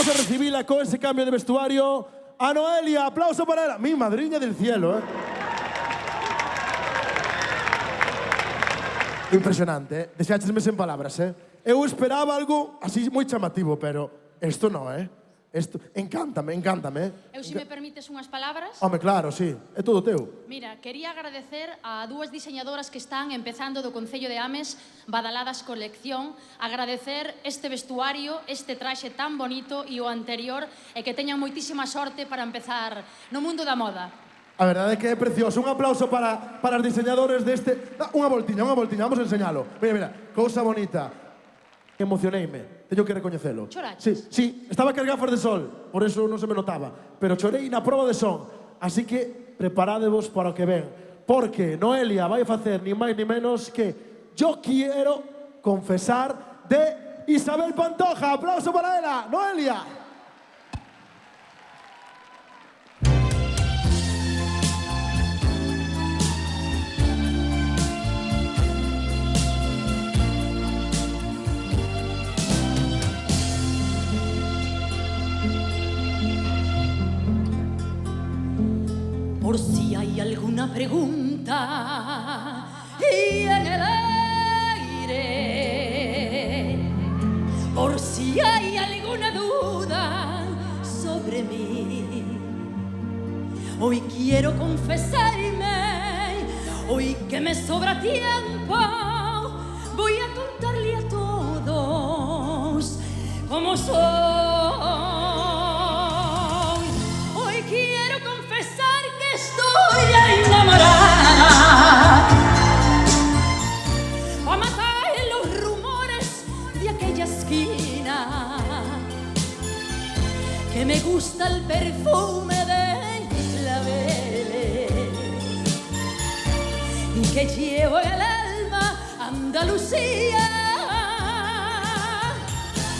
Vamos a recibirla con ese cambio de vestuario a Noelia. Aplauso para ella. Mi madriña del cielo, Impresionante, Deseáchesme sen palabras, Eu esperaba algo así moi chamativo, pero isto non, Isto, encántame. Eu, se me permites unhas palabras. Home, claro, sí, é todo teu. Mira, quería agradecer a dúas diseñadoras que están empezando do Concello de Ames, Badaladas Colección, agradecer este vestuario, este traxe tan bonito e o anterior, e que teñan moitísima sorte para empezar no mundo da moda. A verdade é que é precioso. Un aplauso para os diseñadores deste... Unha voltiña, vamos a enseñalo. Mira, cousa bonita. Emocioneime, teño que recoñecelo. Choraches? Sí, estaba a cargar gafas de sol, por eso non se me notaba. Pero chorei na proba de son. Así que preparádevos para o que ven. Porque Noelia vai facer ni máis ni menos que Yo quiero confesar de Isabel Pantoja. Aplauso para ela, Noelia. Por si hay alguna pregunta y en el aire, por si hay alguna duda sobre mí, hoy quiero confesarme, hoy que me sobra tiempo, voy a contarle a todos cómo soy. Estoy enamorada, a matar los rumores de aquella esquina, que me gusta el perfume de claveles y que llevo en el alma Andalucía.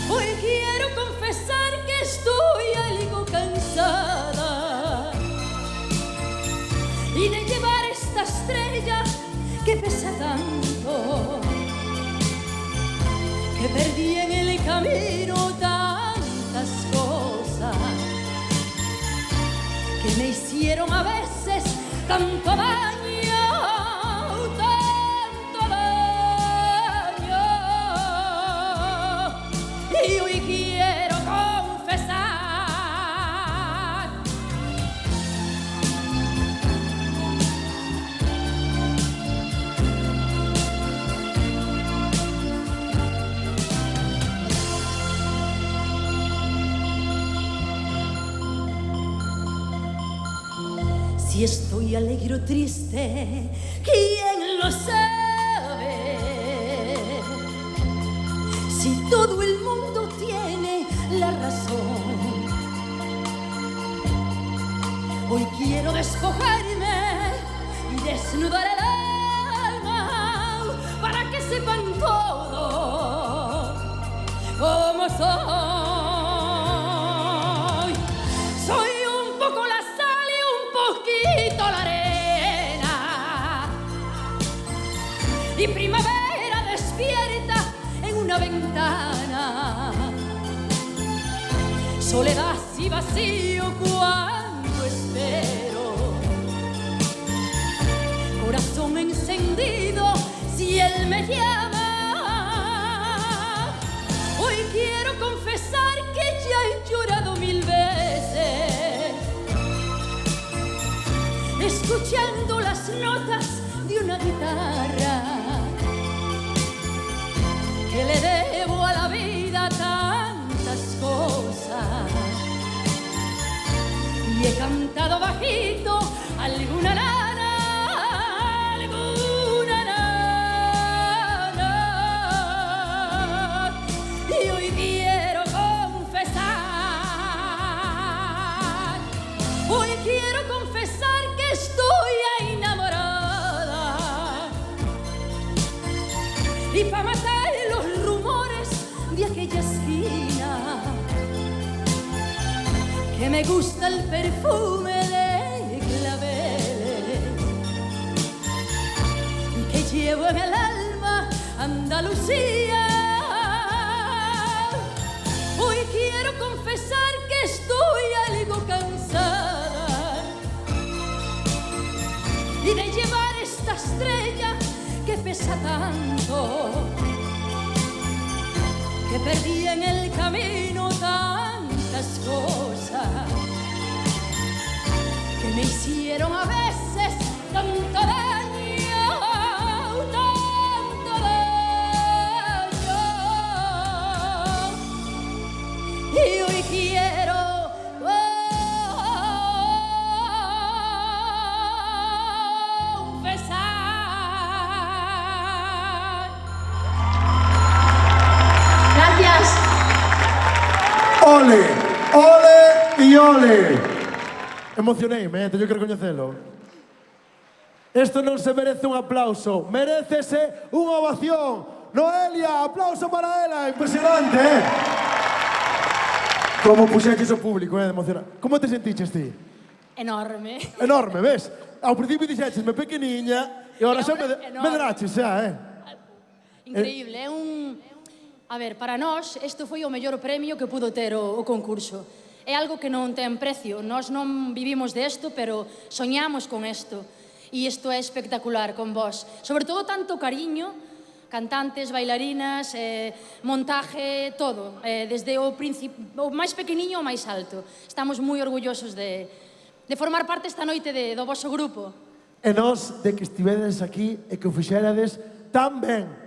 Hoy quiero confesar que estoy algo cansada y de llevar esta estrella que pesa tanto, que perdí en el camino tantas cosas que me hicieron a veces tanto daño, tanto daño. Y hoy quiero confesar si estoy alegre o triste, ¿quién lo sabe? Si todo el mundo tiene la razón, hoy quiero despojarme y desnudar el alma para que sepan todo cómo soy. La arena y primavera despierta en una ventana, soledad y vacío cuando espero, corazón encendido si él me llama. Hoy quiero confesar que ya he llorado 1000 veces escuchando las notas de una guitarra, que le debo a la vida tantas cosas, y he cantado bajito alguna nana, alguna nana, y hoy quiero confesar, hoy quiero confesar que estoy enamorada, y para matar los rumores de aquella esquina, que me gusta el perfume de claveles y que llevo en el alma Andalucía. Hoy quiero quiero confesar que estoy algo cansada y de llevar esta estrella que pesa tanto, que perdí en el camino tantas cosas que me hicieron a veces tanto daño, tanto daño. Y hoy quiero confesar. Gracias. Ole, ole e ole. Emocioneime, teño que recoñecelo. Isto non se merece un aplauso, merécese unha ovación. Noelia, aplauso para ela, impresionante, Como puxeches o público, de emocionar. Como te sentiches ti? Enorme. Enorme, ves? Ao principio dixéchesme pequeniña e agora xa Enorme. medraches xa, Increíble, é un... A ver, para nós, isto foi o mellor premio que pudo ter o concurso. É algo que non ten precio. Nós non vivimos desto, pero soñamos con isto. E isto é espectacular con vos. Sobre todo tanto cariño, cantantes, bailarinas, montaje, todo. Desde o máis pequeniño ao máis alto. Estamos moi orgullosos de formar parte esta noite do vosso grupo. E nós de que estivedes aquí e que o fixerades tan ben.